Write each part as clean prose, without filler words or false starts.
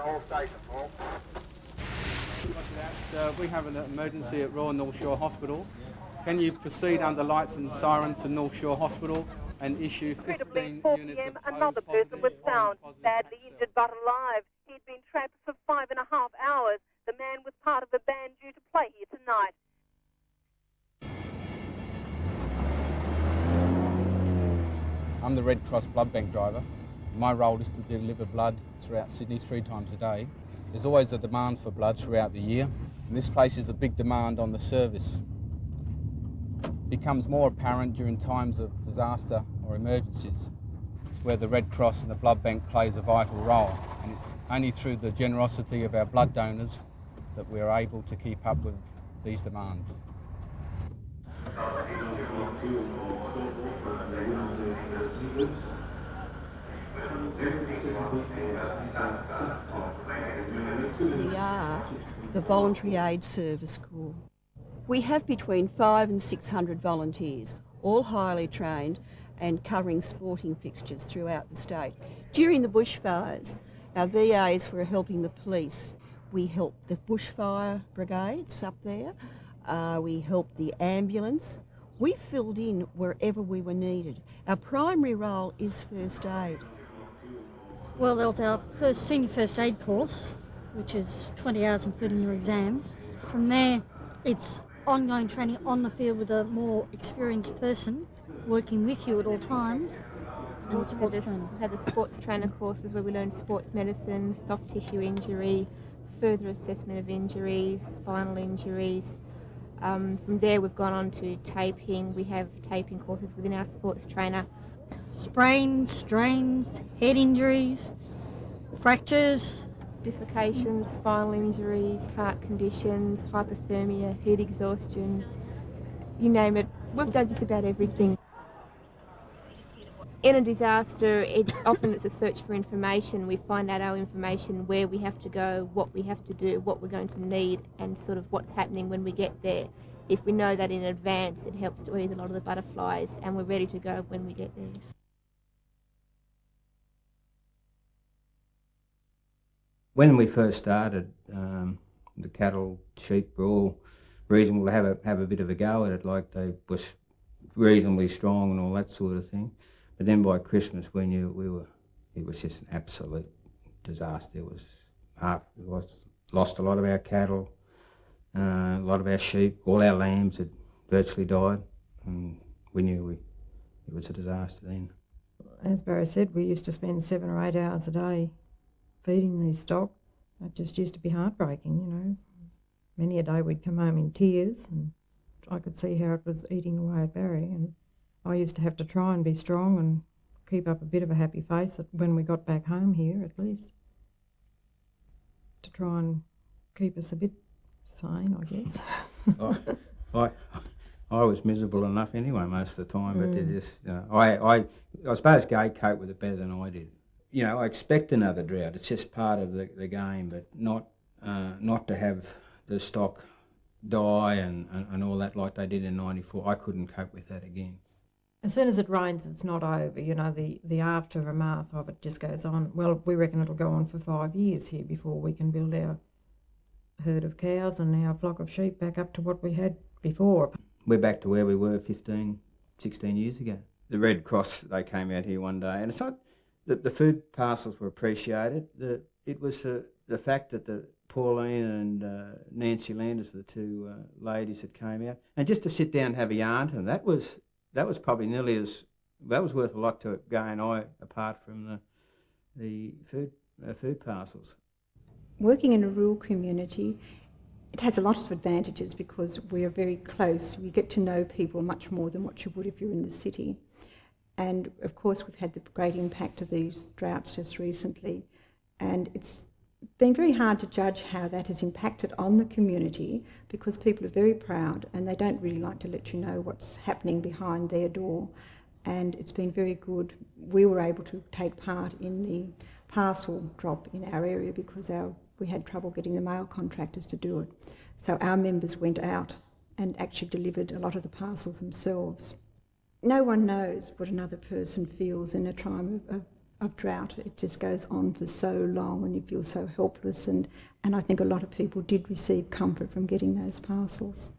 all stations, all. We have an emergency at Royal North Shore Hospital. Can you proceed under lights and siren to North Shore Hospital and issue 15 units of another person was found, badly injured but alive. He'd been trapped for 5.5 hours. The man was part of the band due to play here tonight. I'm the Red Cross blood bank driver. My role is to deliver blood throughout Sydney 3 times a day. There's always a demand for blood throughout the year, and this places a big demand on the service. It becomes more apparent during times of disaster or emergencies. It's where the Red Cross and the blood bank plays a vital role, and it's only through the generosity of our blood donors that we're able to keep up with these demands. We are the Voluntary Aid Service Corps. We have between 500 and 600 volunteers, all highly trained and covering sporting fixtures throughout the state. During the bushfires, our VAs were helping the police. We helped the bushfire brigades up there. We helped the ambulance. We filled in wherever we were needed. Our primary role is first aid. Well, there was our senior first aid course, which is 20 hours including your exam. From there, it's ongoing training on the field with a more experienced person working with you at all times. And we've had the sports trainer courses where we learn sports medicine, soft tissue injury, further assessment of injuries, spinal injuries. From there we've gone on to taping. We have taping courses within our sports trainer. Sprains, strains, head injuries, fractures, dislocations, spinal injuries, heart conditions, hypothermia, heat exhaustion, you name it. We've done just about everything. In a disaster, often it's a search for information. We find out our information, where we have to go, what we have to do, what we're going to need, and sort of what's happening when we get there. If we know that in advance, it helps to ease a lot of the butterflies, and we're ready to go when we get there. When we first started, the cattle, sheep were all reasonable to have a bit of a go at it, like they were reasonably strong and all that sort of thing. But then by Christmas, we knew it was just an absolute disaster. It was lost a lot of our cattle, a lot of our sheep, all our lambs had virtually died, and we knew it was a disaster then. As Barry said, we used to spend 7 or 8 hours a day feeding these stock. It just used to be heartbreaking, you know. Many a day we'd come home in tears, and I could see how it was eating away at Barry, and I used to have to try and be strong and keep up a bit of a happy face when we got back home here, at least, to try and keep us a bit sane, I guess. I was miserable enough anyway most of the time, but it just, I suppose Gay coped with it better than I did. You know, I expect another drought. It's just part of the game, but not to have the stock die and all that like they did in '94. I couldn't cope with that again. As soon as it rains, it's not over. You know, the aftermath of it just goes on. Well, we reckon it'll go on for 5 years here before we can build our herd of cows and our flock of sheep back up to what we had before. We're back to where we were 15, 16 years ago. The Red Cross, they came out here one day, and it's not that the food parcels were appreciated. It was the fact that the Pauline and Nancy Landers were the 2 ladies that came out, and just to sit down and have a yarn to them, that was probably that was worth a lot to Gay and I, apart from the food parcels. Working in a rural community, it has a lot of advantages because we are very close. We get to know people much more than what you would if you're in the city. And of course we've had the great impact of these droughts just recently, and it's been very hard to judge how that has impacted on the community because people are very proud and they don't really like to let you know what's happening behind their door. And it's been very good. We were able to take part in the parcel drop in our area because we had trouble getting the mail contractors to do it. So our members went out and actually delivered a lot of the parcels themselves. No one knows what another person feels in a time of drought. It just goes on for so long and you feel so helpless, and I think a lot of people did receive comfort from getting those parcels.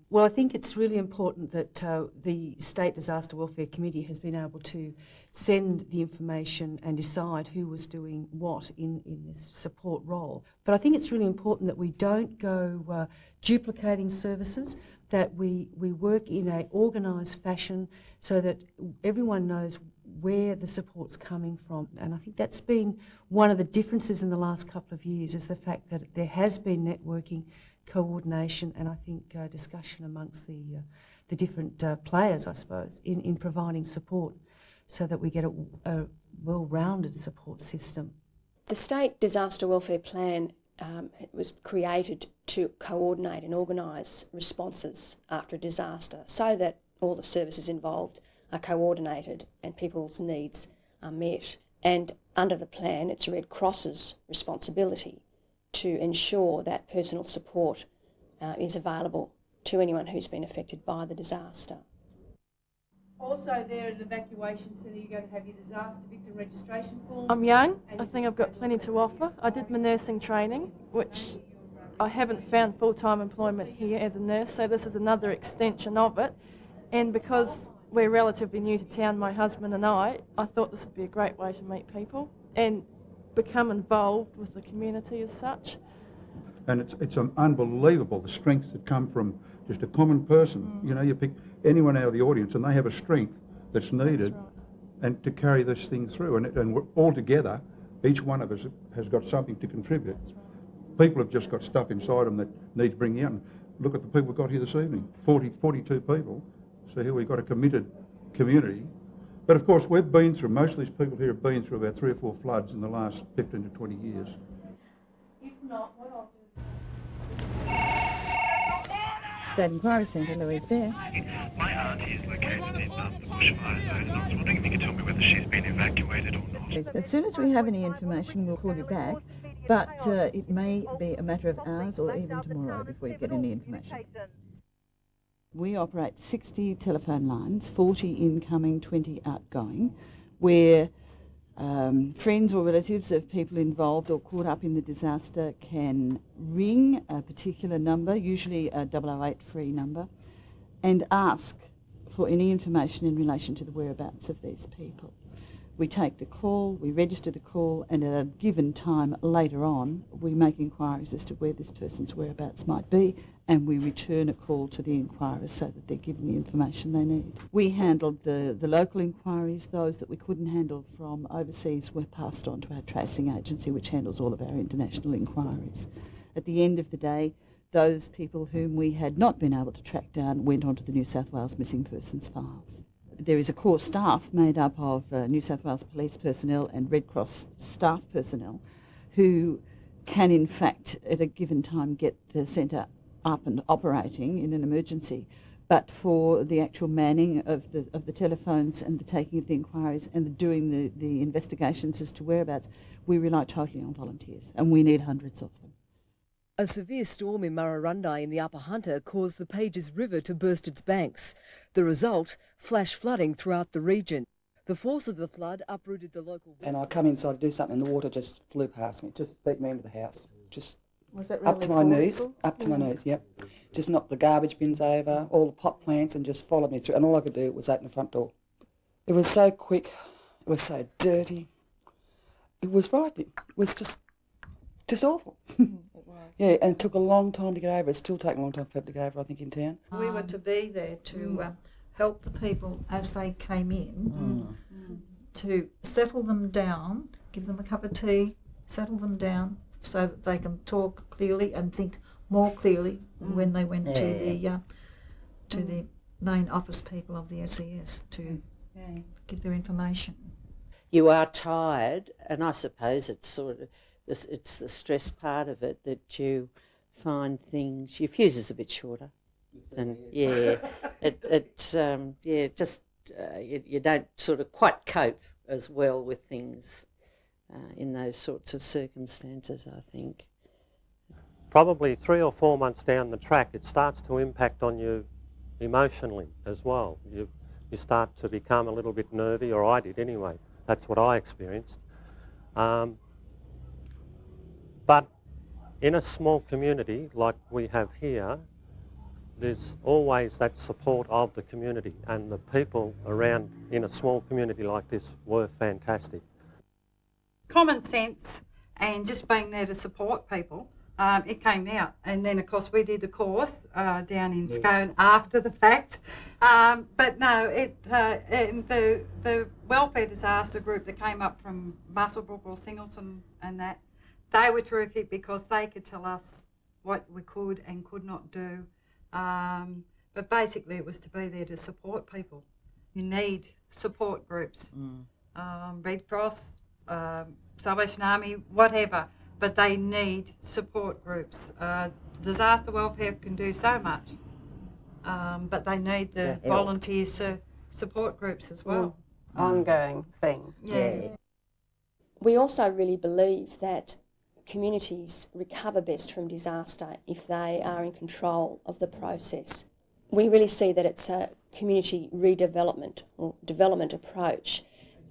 Well, I think it's really important that the State Disaster Welfare Committee has been able to send the information and decide who was doing what in this support role. But I think it's really important that we don't go duplicating services, that we work in an organised fashion so that everyone knows where the support's coming from. And I think that's been one of the differences in the last couple of years, is the fact that there has been networking, coordination, and I think discussion amongst the different players, I suppose, in providing support so that we get a well-rounded support system. The State Disaster Welfare Plan was created to coordinate and organise responses after a disaster so that all the services involved are coordinated and people's needs are met. And under the plan, it's Red Cross's responsibility to ensure that personal support is available to anyone who's been affected by the disaster. Also there at the evacuation centre, you're going to have your disaster victim registration form. I'm young. I think I've got plenty to offer. I did my nursing training, which I haven't found full-time employment here as a nurse, so this is another extension of it. And because we're relatively new to town, my husband and I thought this would be a great way to meet people and become involved with the community as such. And it's unbelievable the strengths that come from just a common person. You know, you pick anyone out of the audience and they have a strength that's needed, and to carry this thing through. And we're all together, each one of us has got something to contribute. People have just got stuff inside them that needs bringing out. And look at the people we've got here this evening, 42 people. So here we've got a committed community. But of course, we've been through, most of these people here have been through about 3 or 4 floods in the last 15 to 20 years. If not, what I'll do... State Inquiry Centre, Louise Baer. My aunt is located in the bushfire zone, and I was wondering if you could tell me whether she's been evacuated or not. As soon as we have any information, we'll call you back, but it may be a matter of hours or even tomorrow before you get any information. We operate 60 telephone lines, 40 incoming, 20 outgoing, where friends or relatives of people involved or caught up in the disaster can ring a particular number, usually a 008 free number, and ask for any information in relation to the whereabouts of these people. We take the call, we register the call, and at a given time later on, we make inquiries as to where this person's whereabouts might be, and we return a call to the inquirers so that they're given the information they need. We handled the local inquiries. Those that we couldn't handle from overseas were passed on to our tracing agency, which handles all of our international inquiries. At the end of the day, those people whom we had not been able to track down went onto the New South Wales missing persons files. There is a core staff made up of New South Wales police personnel and Red Cross staff personnel who can in fact at a given time get the centre up and operating in an emergency, but for the actual manning of the telephones and the taking of the inquiries and the doing the investigations as to whereabouts, we rely totally on volunteers, and we need hundreds of them. A severe storm in Murrurundi in the Upper Hunter caused the Pages River to burst its banks. The result, flash flooding throughout the region. The force of the flood uprooted the local... And I come inside to do something, and the water just flew past me, just beat me into the house. Just was that really up to my knees, up to my knees, yep. Just knocked the garbage bins over, all the pot plants, and just followed me through. And all I could do was open the front door. It was so quick, it was so dirty. It was frightening. It was just awful. Yeah, and it took a long time to get over. It's still taking a long time for people to get over, I think, in town. We were to be there to help the people as they came in, to settle them down, give them a cup of tea, settle them down so that they can talk clearly and think more clearly when they went to the main office people of the SES to give their information. You are tired, and I suppose it's sort of... It's the stress part of it that you find things. Your fuse is a bit shorter, and you don't sort of quite cope as well with things in those sorts of circumstances, I think. Probably 3 or 4 months down the track, it starts to impact on you emotionally as well. You start to become a little bit nervy, or I did anyway. That's what I experienced. But in a small community like we have here, there's always that support of the community, and the people around in a small community like this were fantastic. Common sense and just being there to support people, it came out. And then, of course, we did the course down in Scone after the fact. But no, and the welfare disaster group that came up from Muswellbrook or Singleton and that, they were terrific because they could tell us what we could and could not do. But basically it was to be there to support people. You need support groups, Red Cross, Salvation Army, whatever, but they need support groups. Disaster welfare can do so much, but they need the volunteers support groups as well. Ongoing thing. Yeah. We also really believe that communities recover best from disaster if they are in control of the process. We really see that it's a community redevelopment or development approach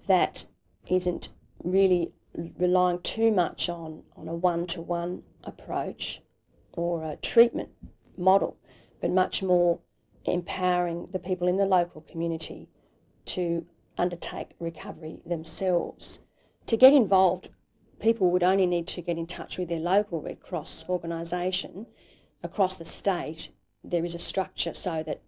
that isn't really relying too much on a one-to-one approach or a treatment model, but much more empowering the people in the local community to undertake recovery themselves. To get involved, people would only need to get in touch with their local Red Cross organisation. Across the state, there is a structure so that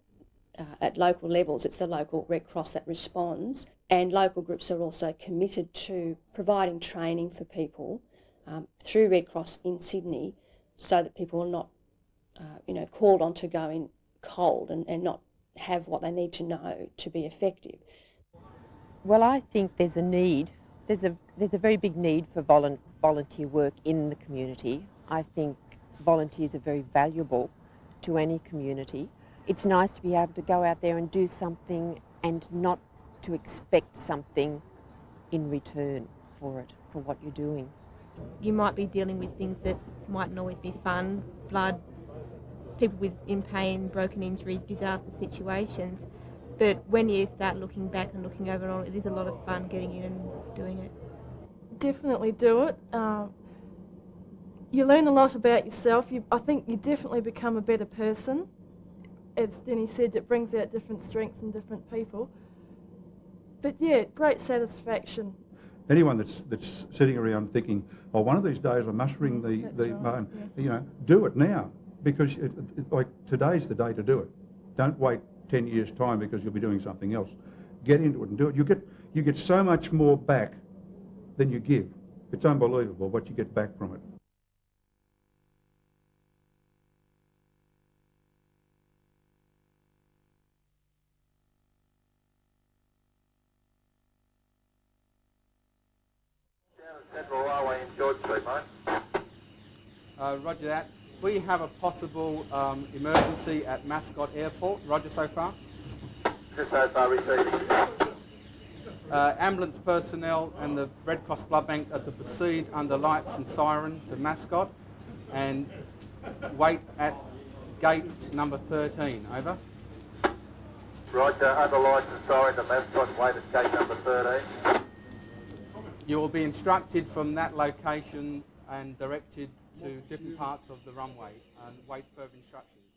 at local levels it's the local Red Cross that responds, and local groups are also committed to providing training for people through Red Cross in Sydney so that people are not called on to go in cold and not have what they need to know to be effective. Well, I think there's a need. There's a very big need for volunteer work in the community. I think volunteers are very valuable to any community. It's nice to be able to go out there and do something and not to expect something in return for it, for what you're doing. You might be dealing with things that mightn't always be fun, blood, people in pain, broken injuries, disaster situations. But when you start looking back and looking over it all, it is a lot of fun getting in and doing it. Definitely do it. You learn a lot about yourself. I think you definitely become a better person. As Dinny said, it brings out different strengths in different people. But yeah, great satisfaction. Anyone that's sitting around thinking, oh, one of these days I must ring do it now, because like today's the day to do it. Don't wait 10 years' time because you'll be doing something else. Get into it and do it. You get so much more back than you give. It's unbelievable what you get back from it. Central Railway in George Street, mate. Roger that. We have a possible emergency at Mascot Airport. Roger so far? Just so far receiving. Ambulance personnel and the Red Cross Blood Bank are to proceed under lights and siren to Mascot and wait at gate number 13. Over. Roger, under lights and siren to Mascot, wait at gate number 13. You will be instructed from that location and directed to different parts of the runway and wait further instructions.